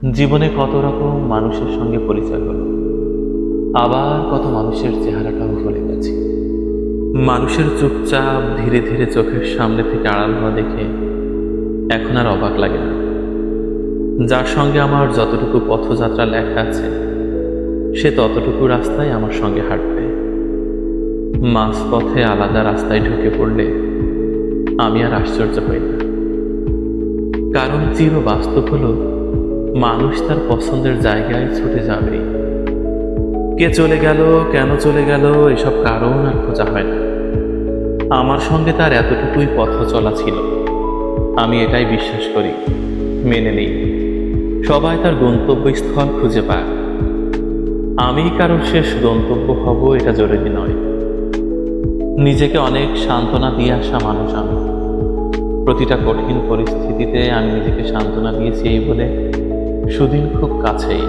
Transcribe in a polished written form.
জীবনে কত রকম মানুষের সঙ্গে পরিচয় হলো, আবার কত মানুষের চেহারাটাও ভুলে গেছি। মানুষের চুপচাপ ধীরে ধীরে চোখের সামনে থেকে আড়াল হওয়া দেখে এখন আর অবাক লাগে না। যার সঙ্গে আমার যতটুকু পথযাত্রা লেখা আছে, সে ততটুকু রাস্তায় আমার সঙ্গে হাঁটবে। মাঝপথে আলাদা রাস্তায় ঢুকে পড়লে আমি আর আশ্চর্য হই না, কারণ চির বাস্তব হলো মানুষ তার পছন্দের জায়গায় ছুটে যাবে। কে চলে গেল, কেন চলে গেল, এসব কারণ আর খোঁজা হয় না। আমার সঙ্গে তার এতটুকুই পথ চলা ছিল। আমি এটাই বিশ্বাস করি, মেনে নিই, সবাই তার গন্তব্যস্থল খুঁজে পায়। আমি কারো শেষ গন্তব্য হব এটা জরুরি নয়। নিজেকে অনেক সান্ত্বনা দিয়ে আসা মানুষ আমি। প্রতিটা কঠিন পরিস্থিতিতে আমি নিজেকে সান্ত্বনা দিয়েছি এই বলে সুদিন খুব কাছেই।